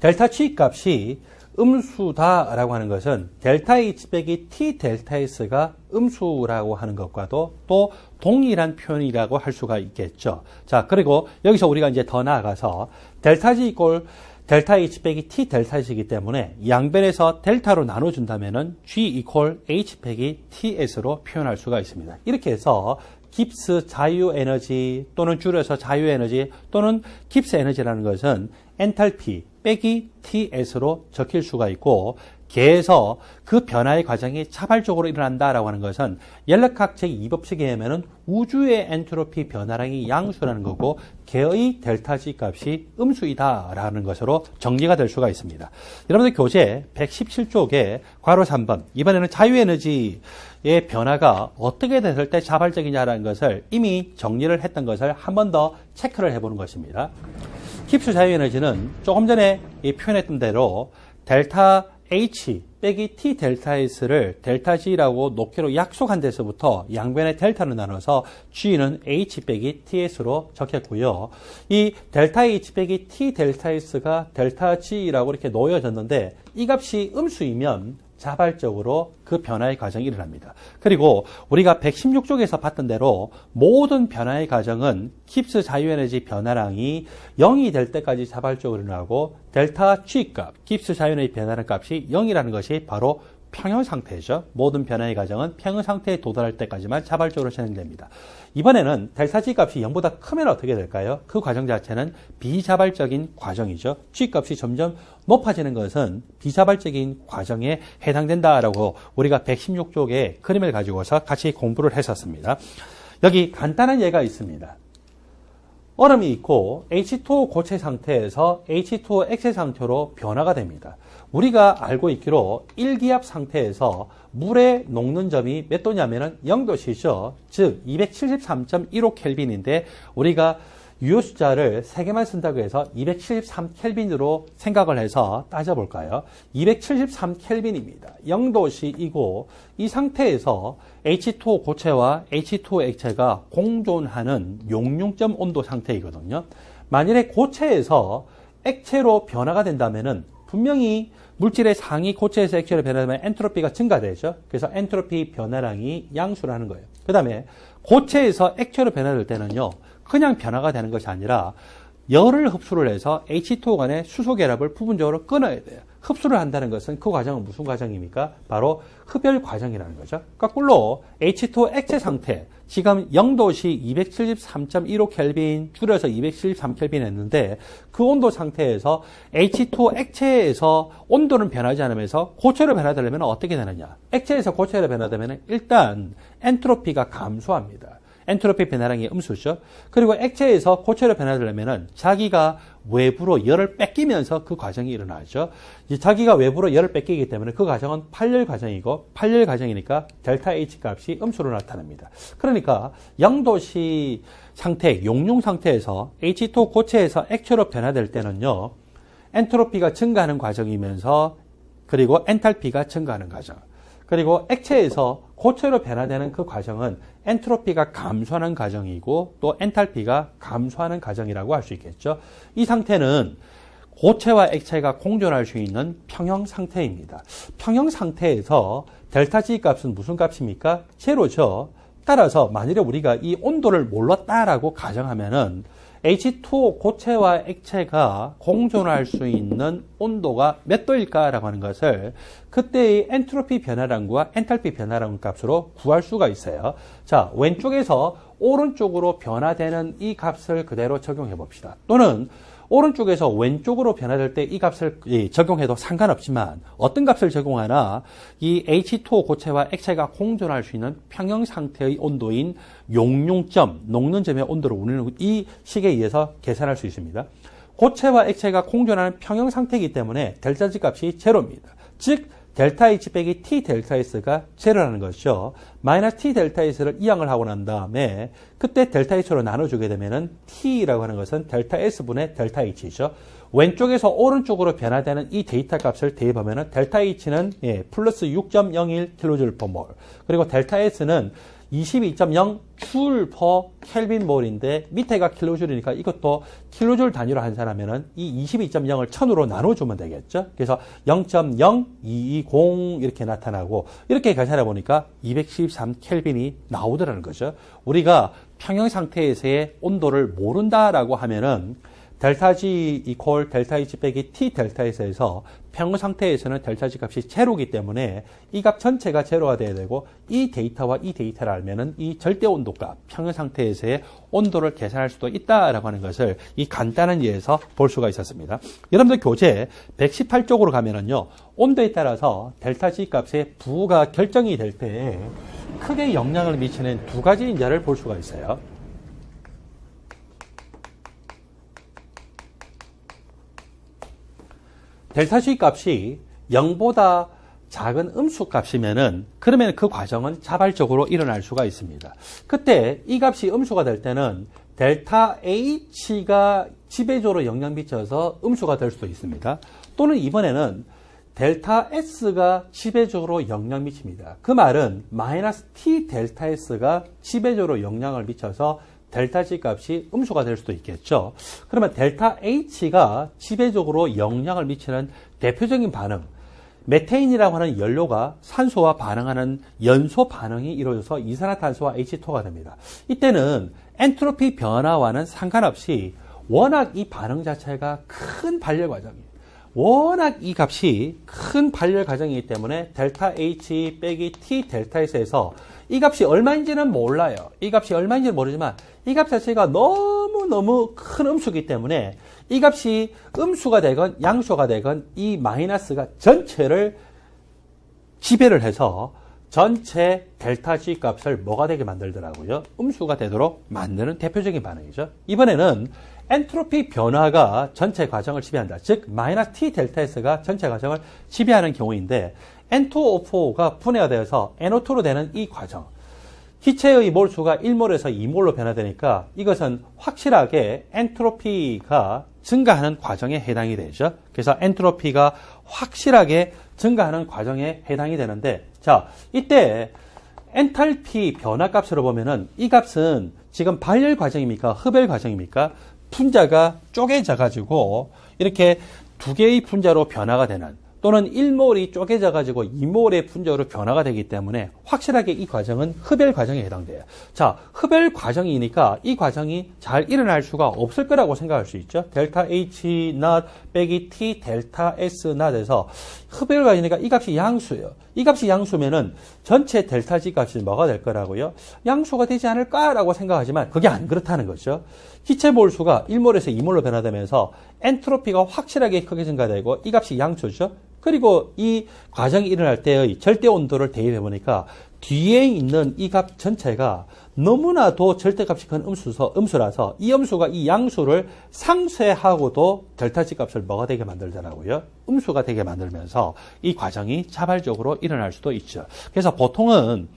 델타 G 값이 음수다라고 하는 것은 델타 H 빼기 T 델타 S가 음수라고 하는 것과도 또 동일한 표현이라고 할 수가 있겠죠. 자, 그리고 여기서 우리가 이제 더 나아가서 델타 G 이꼴 델타 H 빼기 T 델타 S이기 때문에 양변에서 델타로 나눠준다면은 G 이퀄 H 빼기 TS로 표현할 수가 있습니다. 이렇게 해서 깁스 자유에너지 또는 줄여서 자유에너지 또는 깁스 에너지라는 것은 엔탈피 빼기 TS로 적힐 수가 있고, 개에서 그 변화의 과정이 자발적으로 일어난다라고 하는 것은 연력학 제2법칙에 의하면 우주의 엔트로피 변화량이 양수라는 거고 개의 델타 G 값이 음수이다라는 것으로 정리가 될 수가 있습니다. 여러분들 교재 117쪽에 괄호 3번, 이번에는 자유에너지의 변화가 어떻게 됐을 때 자발적이냐라는 것을 이미 정리를 했던 것을 한 번 더 체크를 해보는 것입니다. 깁스 자유에너지는 조금 전에 표현했던 대로 델타 H 빼기 T 델타 S를 델타 G라고 놓기로 약속한 데서부터 양변의 델타를 나눠서 G는 H 빼기 TS로 적혔고요. 이 델타 H 빼기 T 델타 S가 델타 G라고 이렇게 놓여졌는데 이 값이 음수이면 자발적으로 그 변화의 과정이 일어납니다. 그리고 우리가 116쪽에서 봤던 대로 모든 변화의 과정은 깁스 자유에너지 변화량이 0이 될 때까지 자발적으로 일어나고 델타 G 값, 깁스 자유에너지 변화량 값이 0이라는 것이 바로 평형 상태죠. 모든 변화의 과정은 평형 상태에 도달할 때까지만 자발적으로 진행됩니다. 이번에는 델타 G 값이 0보다 크면 어떻게 될까요? 그 과정 자체는 비자발적인 과정이죠. G 값이 점점 높아지는 것은 비자발적인 과정에 해당된다라고 우리가 116쪽에 그림을 가지고서 같이 공부를 했었습니다. 여기 간단한 예가 있습니다. 얼음이 있고 H2O 고체 상태에서 H2O 액체 상태로 변화가 됩니다. 우리가 알고 있기로 1기압 상태에서 물에 녹는 점이 몇 도냐면은 0도씨죠. 즉 273.15켈빈인데 우리가 유효 숫자를 3개만 쓴다고 해서 273켈빈으로 생각을 해서 따져볼까요? 273켈빈입니다. 0도씨이고 이 상태에서 H2O 고체와 H2O 액체가 공존하는 용융점 온도 상태이거든요. 만일에 고체에서 액체로 변화가 된다면은 분명히 물질의 상이 고체에서 액체로 변화되면 엔트로피가 증가되죠. 그래서 엔트로피 변화량이 양수라는 거예요. 그 다음에 고체에서 액체로 변화될 때는요, 그냥 변화가 되는 것이 아니라 열을 흡수를 해서 H2O 간의 수소 결합을 부분적으로 끊어야 돼요. 흡수를 한다는 것은 그 과정은 무슨 과정입니까? 바로 흡열 과정이라는 거죠. 거꾸로 H2O 액체 상태, 지금 0도씨 273.15켈빈 줄여서 273켈빈 했는데 그 온도 상태에서 H2O 액체에서 온도는 변하지 않으면서 고체로 변화되려면 어떻게 되느냐? 액체에서 고체로 변화되면 일단 엔트로피가 감소합니다. 엔트로피 변화량이 음수죠. 그리고 액체에서 고체로 변화되려면 자기가 외부로 열을 뺏기면서 그 과정이 일어나죠. 자기가 외부로 열을 뺏기기 때문에 그 과정은 팔열 과정이고 팔열 과정이니까 델타 H 값이 음수로 나타납니다. 그러니까 0도씨 상태, 용융 상태에서 H2O 고체에서 액체로 변화될 때는요, 엔트로피가 증가하는 과정이면서 그리고 엔탈피가 증가하는 과정. 그리고 액체에서 고체로 변화되는 그 과정은 엔트로피가 감소하는 과정이고 또 엔탈피가 감소하는 과정이라고 할 수 있겠죠. 이 상태는 고체와 액체가 공존할 수 있는 평형 상태입니다. 평형 상태에서 델타 G 값은 무슨 값입니까? 제로죠. 따라서 만일에 우리가 이 온도를 몰랐다라고 가정하면은 H2O 고체와 액체가 공존할 수 있는 온도가 몇 도일까라고 하는 것을 그때의 엔트로피 변화량과 엔탈피 변화량 값으로 구할 수가 있어요. 자, 왼쪽에서 오른쪽으로 변화되는 이 값을 그대로 적용해 봅시다. 또는 오른쪽에서 왼쪽으로 변화될 때 이 값을 적용해도 상관없지만 어떤 값을 적용하나 이 H2O 고체와 액체가 공존할 수 있는 평형 상태의 온도인 용융점, 녹는 점의 온도를 우리는 이 식에 의해서 계산할 수 있습니다. 고체와 액체가 공존하는 평형 상태이기 때문에 델타 G 값이 제로입니다. 즉 델타 H 빼기 T 델타 S가 제로라는 것이죠. 마이너스 T 델타 S를 이항을 하고 난 다음에 그때 델타 H로 나눠주게 되면은 T라고 하는 것은 델타 S분의 델타 H죠. 왼쪽에서 오른쪽으로 변화되는 이 데이터 값을 대입하면은 델타 H는 플러스 6.01kJ/mol, 그리고 델타 S는 22.0 줄 퍼 켈빈 몰인데 밑에가 킬로줄이니까 이것도 킬로줄 단위로 환산하면은 이 22.0을 1000으로 나눠주면 되겠죠. 그래서 0.0220 이렇게 나타나고 이렇게 계산해 보니까 213 켈빈이 나오더라는 거죠. 우리가 평형 상태에서의 온도를 모른다라고 하면은 델타 G 이퀄 델타 H 빼기 T 델타 S에서 평형 상태에서는 델타 G 값이 제로이기 때문에 이 값 전체가 제로가 돼야 되고 이 데이터와 이 데이터를 알면은 이 절대 온도 값, 평형 상태에서의 온도를 계산할 수도 있다라고 하는 것을 이 간단한 예에서 볼 수가 있었습니다. 여러분들 교재 118쪽으로 가면은요, 온도에 따라서 델타 G 값의 부가 결정이 될 때 크게 영향을 미치는 두 가지 인자를 볼 수가 있어요. 델타 G 값이 0보다 작은 음수 값이면은 그러면 그 과정은 자발적으로 일어날 수가 있습니다. 그때 이 값이 음수가 될 때는 델타 H가 지배적으로 영향 미쳐서 음수가 될 수도 있습니다. 또는 이번에는 델타 S가 지배적으로 영향 미칩니다. 그 말은 마이너스 T 델타 S가 지배적으로 영향을 미쳐서 델타 G 값이 음수가 될 수도 있겠죠. 그러면 델타 H가 지배적으로 영향을 미치는 대표적인 반응, 메테인이라고 하는 연료가 산소와 반응하는 연소 반응이 이루어져서 이산화탄소와 H2가 됩니다. 이때는 엔트로피 변화와는 상관없이 워낙 이 반응 자체가 큰 발열 과정이에요. 워낙 이 값이 큰 발열 과정이기 때문에 델타 H 빼기 T 델타 S에서 이 값이 얼마인지는 몰라요. 이 값이 얼마인지는 모르지만 이 값 자체가 너무너무 큰 음수이기 때문에 이 값이 음수가 되건 양수가 되건 이 마이너스가 전체를 지배를 해서 전체 델타 G 값을 뭐가 되게 만들더라고요. 음수가 되도록 만드는 대표적인 반응이죠. 이번에는 엔트로피 변화가 전체 과정을 지배한다. 즉 마이너스 T 델타 S가 전체 과정을 지배하는 경우인데 N2O4가 분해가 되어서 NO2로 되는 이 과정, 기체의 몰수가 1몰에서 2몰로 변화되니까 이것은 확실하게 엔트로피가 증가하는 과정에 해당이 되죠. 그래서 엔트로피가 확실하게 증가하는 과정에 해당이 되는데, 자, 이때 엔탈피 변화 값으로 보면은 이 값은 지금 발열 과정입니까? 흡열 과정입니까? 분자가 쪼개져 가지고 이렇게 두 개의 분자로 변화가 되는, 또는 1몰이 쪼개져 가지고 2몰의 분자로 변화가 되기 때문에 확실하게 이 과정은 흡열 과정에 해당돼요. 자, 흡열 과정이니까 이 과정이 잘 일어날 수가 없을 거라고 생각할 수 있죠. 델타 H not 빼기 T 델타 S not에서 흡열 과정이니까 이 값이 양수예요. 이 값이 양수면은 전체 델타 G 값이 뭐가 될 거라고요? 양수가 되지 않을까라고 생각하지만 그게 안 그렇다는 거죠. 기체 몰수가 1몰에서 2몰로 변화되면서 엔트로피가 확실하게 크게 증가되고 이 값이 양수죠. 그리고 이 과정이 일어날 때의 절대 온도를 대입해 보니까 뒤에 있는 이 값 전체가 너무나도 절대값이 큰 음수라서 이 음수가 이 양수를 상쇄하고도 델타 G 값을 뭐가 되게 만들더라고요. 음수가 되게 만들면서 이 과정이 자발적으로 일어날 수도 있죠. 그래서 보통은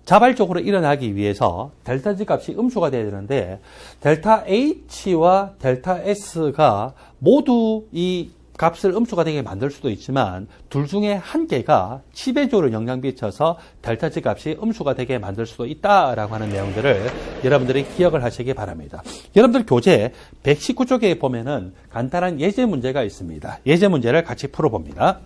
자발적으로 일어나기 위해서 델타 G 값이 음수가 돼야 되는데 델타 H와 델타 S가 모두 이 값을 음수가 되게 만들 수도 있지만 둘 중에 한 개가 지배적으로 영향 미쳐서 델타 G 값이 음수가 되게 만들 수도 있다라고 하는 내용들을 여러분들이 기억을 하시기 바랍니다. 여러분들 교재 119쪽에 보면은 간단한 예제 문제가 있습니다. 예제 문제를 같이 풀어봅니다.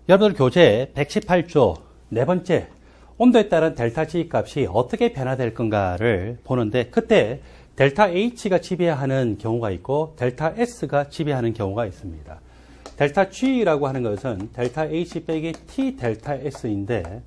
여러분들 교재 118조 네 번째, 온도에 따른 델타 G 값이 어떻게 변화될 건가를 보는데, 그때 델타 H가 지배하는 경우가 있고 델타 S가 지배하는 경우가 있습니다. 델타 G라고 하는 것은 델타 H 빼기 T 델타 S인데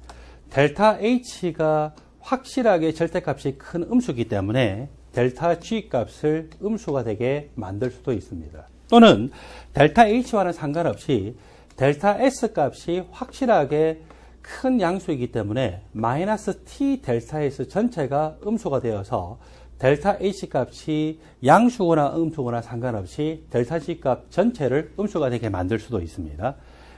델타 H가 확실하게 절대값이 큰 음수이기 때문에 델타 G 값을 음수가 되게 만들 수도 있습니다. 또는 델타 H와는 상관없이 델타 S 값이 확실하게 큰 양수이기 때문에 마이너스 T 델타 S 전체가 음수가 되어서 델타 H 값이 양수거나 음수거나 상관없이 델타 G 값 전체를 음수가 되게 만들 수도 있습니다.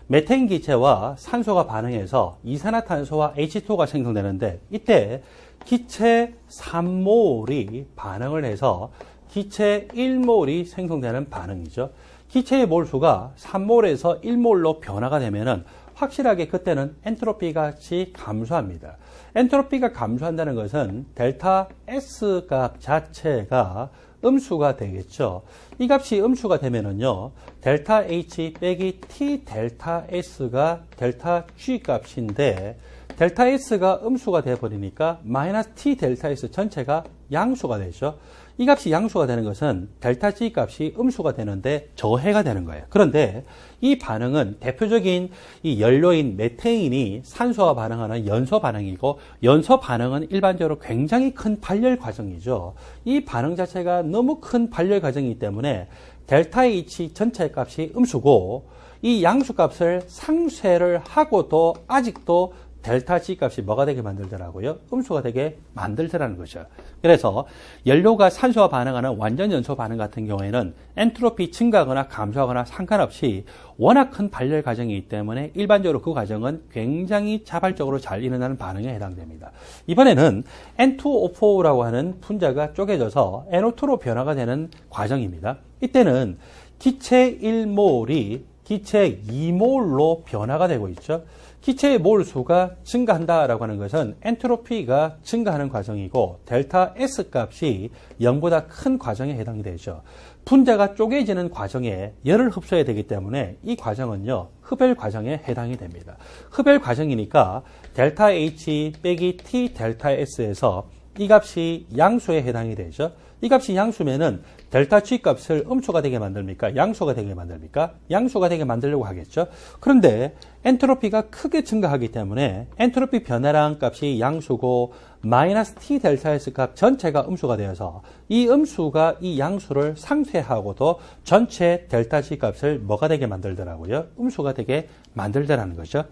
메테인 기체와 산소가 반응해서 이산화탄소와 H2가 생성되는데 이때 기체 3몰이 반응을 해서 기체 1몰이 생성되는 반응이죠. 기체의 몰수가 3몰에서 1몰로 변화가 되면은 확실하게 그때는 엔트로피 값이 감소합니다. 엔트로피가 감소한다는 것은 델타 S 값 자체가 음수가 되겠죠. 이 값이 음수가 되면은요, 델타 H 빼기 T 델타 S가 델타 G 값인데, 델타 S가 음수가 되어버리니까 마이너스 T 델타 S 전체가 양수가 되죠. 이 값이 양수가 되는 것은 델타 G 값이 음수가 되는데 저해가 되는 거예요. 그런데 이 반응은 대표적인 이 연료인 메테인이 산소와 반응하는 연소 반응이고, 연소 반응은 일반적으로 굉장히 큰 발열 과정이죠. 이 반응 자체가 너무 큰 발열 과정이기 때문에 델타 H 전체 값이 음수고, 이 양수 값을 상쇄를 하고도 아직도 델타 G 값이 뭐가 되게 만들더라고요? 음수가 되게 만들더라는 거죠. 그래서 연료가 산소와 반응하는 완전 연소 반응 같은 경우에는 엔트로피 증가하거나 감소하거나 상관없이 워낙 큰 발열 과정이기 때문에 일반적으로 그 과정은 굉장히 자발적으로 잘 일어나는 반응에 해당됩니다. 이번에는 N2O4라고 하는 분자가 쪼개져서 NO2로 변화가 되는 과정입니다. 이때는 기체 1몰이 기체 2몰로 변화가 되고 있죠. 기체의 몰 수가 증가한다라고 하는 것은 엔트로피가 증가하는 과정이고, 델타 S 값이 0보다 큰 과정에 해당이 되죠. 분자가 쪼개지는 과정에 열을 흡수해야 되기 때문에 이 과정은요, 흡열 과정에 해당이 됩니다. 흡열 과정이니까 델타 H 빼기 T 델타 S에서 이 값이 양수에 해당이 되죠. 이 값이 양수면은 델타 G 값을 음수가 되게 만듭니까? 양수가 되게 만듭니까? 양수가 되게 만들려고 하겠죠. 그런데 엔트로피가 크게 증가하기 때문에 엔트로피 변화량 값이 양수고 마이너스 T 델타 S 값 전체가 음수가 되어서 이 음수가 이 양수를 상쇄하고도 전체 델타 G 값을 뭐가 되게 만들더라고요? 음수가 되게 만들더라는 거죠.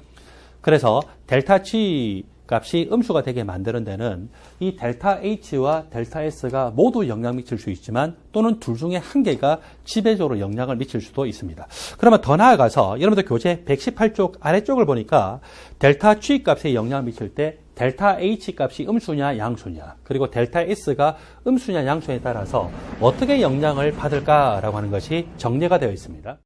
그래서 델타 G 값이 음수가 되게 만드는 데는 이 델타 H와 델타 S가 모두 영향을 미칠 수 있지만, 또는 둘 중에 한 개가 지배적으로 영향을 미칠 수도 있습니다. 그러면 더 나아가서 여러분들 교재 118쪽 아래쪽을 보니까 델타 G 값에 영향을 미칠 때 델타 H 값이 음수냐 양수냐, 그리고 델타 S가 음수냐 양수에 따라서 어떻게 영향을 받을까라고 하는 것이 정리가 되어 있습니다.